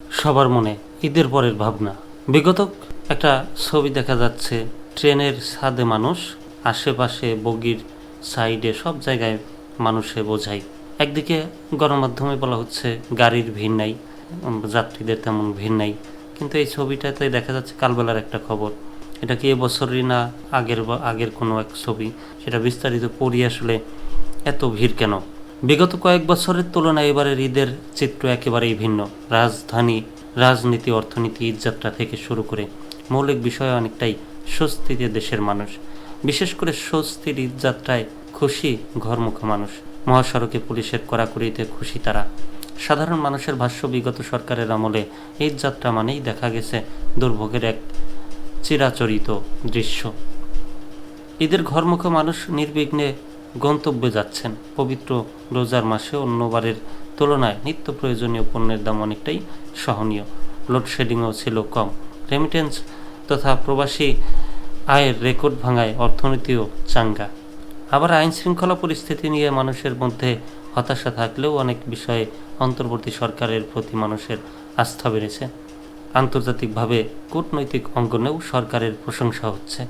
সবার মনে ঈদের পরের ভাবনা। বিগত একটা ছবি দেখা যাচ্ছে, ট্রেনের ছাদে মানুষ, আশেপাশে বগির সাইডে সব জায়গায় মানুষে বোঝাই। একদিকে গণমাধ্যমে বলা হচ্ছে গাড়ির ভিড় নাই, যাত্রীদের তেমন ভিড় নাই, কিন্তু এই ছবিটাতে দেখা যাচ্ছে কালবেলার একটা খবর। এটা কি এবছরই না আগের কোনো এক ছবি, সেটা বিস্তারিত পড়ি আসলে এত ভিড় কেন। বিগত কয়েক বছরের তুলনায় এবারের ঈদের চিত্র একেবারেই ভিন্ন। রাজনীতি, অর্থনীতি, ঈদযাত্রা থেকে শুরু করে মৌলিক বিষয়ে অনেকটাই স্বস্তিতে দেশের মানুষ। বিশেষ করে স্বস্তির ঈদযাত্রায় খুশি ঘরমুখো মানুষ। মহাসড়কে পুলিশের কড়াকড়িতে খুশি তারা। সাধারণ মানুষের ভাষ্য, বিগত সরকারের আমলে ঈদযাত্রা মানেই দেখা গেছে দুর্ভোগের এক চিরাচরিত দৃশ্য। ঈদের ঘরমুখো মানুষ নির্বিঘ্নে গন্তব্যে যাচ্ছেন। পবিত্র রোজার মাসে অন্যবারের তুলনায় নিত্য প্রয়োজনীয় পণ্যের দাম অনেকটাই সহনীয়। লোডশেডিংও ছিল কম। রেমিটেন্স তথা প্রবাসী আয়ের রেকর্ড ভাঙায় অর্থনীতিও চাঙ্গা। আবার আইন শৃঙ্খলা পরিস্থিতি নিয়ে মানুষের মধ্যে হতাশা থাকলেও অনেক বিষয়ে অন্তর্বর্তী সরকারের প্রতি মানুষের আস্থা বেড়েছে। আন্তর্জাতিকভাবে কূটনৈতিক অঙ্গনেও সরকারের প্রশংসা হচ্ছে।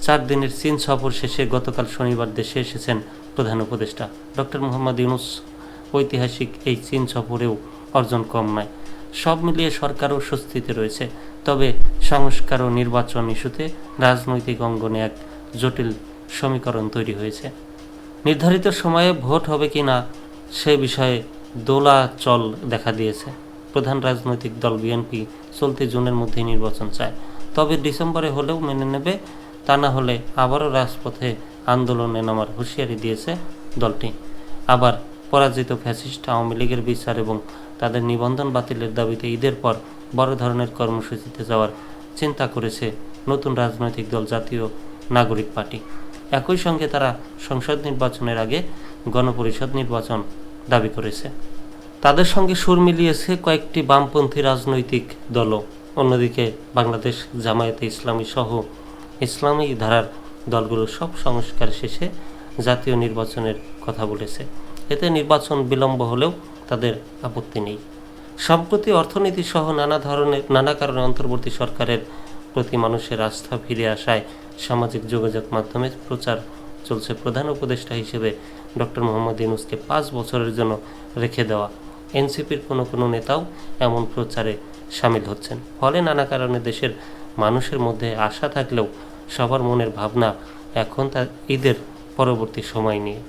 4 দিনের চীন সফর শেষে গতকাল শনিবার দেশে এসেছেন প্রধান উপদেষ্টা ডক্টর মোহাম্মদ ইউনূস। ঐতিহাসিক এই চীন সফরেও অর্জন কম নয়। সব মিলিয়ে সরকারও স্বস্তিতে রয়েছে। তবে সংস্কার ও নির্বাচন ইস্যুতে রাজনৈতিক অঙ্গনে এক জটিল সমীকরণ তৈরি হয়েছে। নির্ধারিত সময়ে ভোট হবে কি না সে বিষয়ে দোলাচল দেখা দিয়েছে। প্রধান রাজনৈতিক দল বিএনপি চলতি জুনের মধ্যেই নির্বাচন চায়, তবে ডিসেম্বরে হলেও মেনে নেবে, তা না হলে আবারও রাজপথে আন্দোলনে নামার হুঁশিয়ারি দিয়েছে দলটি। আবার পরাজিত ফ্যাসিস্ট আওয়ামী লীগের বিচার এবং তাদের নিবন্ধন বাতিলের দাবিতে ঈদের পর বড় ধরনের কর্মসূচিতে যাওয়ার চিন্তা করেছে নতুন রাজনৈতিক দল জাতীয় নাগরিক পার্টি। একই সঙ্গে তারা সংসদ নির্বাচনের আগে গণপরিষদ নির্বাচন দাবি করেছে। তাদের সঙ্গে সুর মিলিয়েছে কয়েকটি বামপন্থী রাজনৈতিক দলও। অন্যদিকে বাংলাদেশ জামায়াতে ইসলামী সহ ইসলামী ধারার দলগুলো সব সংস্কার শেষে জাতীয় নির্বাচনের কথা বলেছে। এতে নির্বাচন বিলম্ব হলেও তাদের আপত্তি নেই। সম্প্রতি অর্থনীতি সহ নানা কারণে অন্তর্বর্তী সরকারের প্রতি মানুষের আস্থা ফিরে আসায় সামাজিক যোগাযোগ মাধ্যমে প্রচার চলছে প্রধান উপদেষ্টা হিসেবে ডক্টর মোহাম্মদ ইউনূসকে 5 বছরের জন্য রেখে দেওয়া। এনসিপির কোনো নেতাও এমন প্রচারে সামিল হচ্ছেন। ফলে নানা কারণে দেশের মানুষের মধ্যে আশা থাকলেও সবার মনের ভাবনা এখন তার ঈদের পরবর্তী সময় নিয়ে।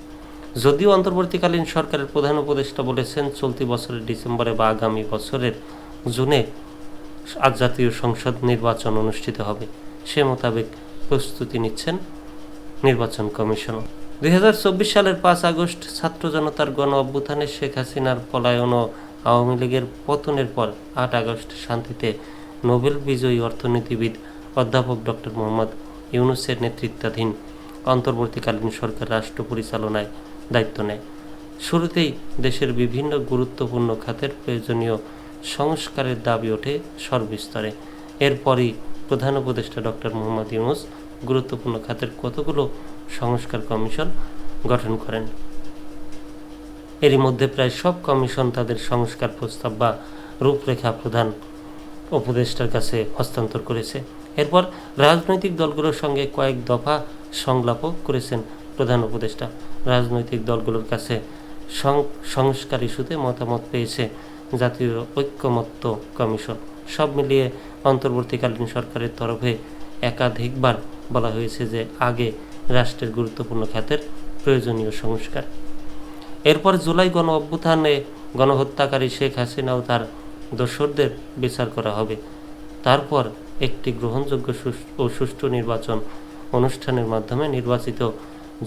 যদিও অন্তর্বর্তীকালীন সরকারের প্রধান উপদেষ্টা বলেছেন চলতি বছরের ডিসেম্বরে বা আগামী বছরের জুনে জাতীয় সংসদ নির্বাচন অনুষ্ঠিত হবে, সে মোতাবেক প্রস্তুতি নিচ্ছেন নির্বাচন কমিশনও। 2024 সালের 5 আগস্ট ছাত্র জনতার গণ অভ্যুত্থানে শেখ হাসিনার পলায়ন ও আওয়ামী লীগের পতনের পর 8 আগস্ট শান্তিতে নোবেল বিজয়ী অর্থনীতিবিদ অধ্যাপক ডক্টর মোহাম্মদ ইউনূসের নেতৃত্বাধীন অন্তর্বর্তীকালীন সরকার রাষ্ট্র পরিচালনায় দায়িত্ব নেয়। শুরুতেই দেশের বিভিন্ন গুরুত্বপূর্ণ খাতের প্রয়োজনীয় সংস্কারের দাবি ওঠে সর্বস্তরে। এরপরই প্রধান উপদেষ্টা ডক্টর মোহাম্মদ ইউনূস গুরুত্বপূর্ণ খাতের কতগুলো সংস্কার কমিশন গঠন করেন। এরই মধ্যে প্রায় সব কমিশন তাদের সংস্কার প্রস্তাব বা রূপরেখা প্রধান উপদেষ্টার কাছে হস্তান্তর করেছে। এরপর রাজনৈতিক দলগুলোর সঙ্গে কয়েক দফা সংলাপও করেছেন প্রধান উপদেষ্টা। রাজনৈতিক দলগুলোর কাছে সংস্কার ইস্যুতে মতামত পেয়েছে জাতীয় ঐক্যমত্য কমিশন। সব মিলিয়ে অন্তর্বর্তীকালীন সরকারের তরফে একাধিকবার বলা হয়েছে যে আগে রাষ্ট্রের গুরুত্বপূর্ণ খাতের প্রয়োজনীয় সংস্কার। এরপর জুলাই গণ অভ্যুত্থানে গণহত্যাকারী শেখ হাসিনা ও তার দোসরদের বিচার করা হবে। তারপর একটি গ্রহণযোগ্য ও সুষ্ঠু নির্বাচন অনুষ্ঠানের মাধ্যমে নির্বাচিত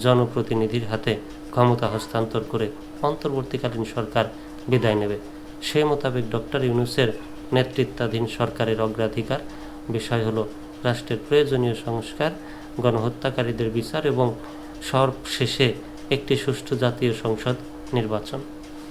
জনপ্রতিনিধির হাতে ক্ষমতা হস্তান্তর করে অন্তর্বর্তীকালীন সরকার বিদায় নেবে। সে মোতাবেক ডক্টর ইউনূসের নেতৃত্বাধীন সরকারের অগ্রাধিকার বিষয় হলো রাষ্ট্রের প্রয়োজনীয় সংস্কার, গণহত্যাকারীদের বিচার এবং সর্বশেষে একটি সুষ্ঠু জাতীয় সংসদ নির্বাচন।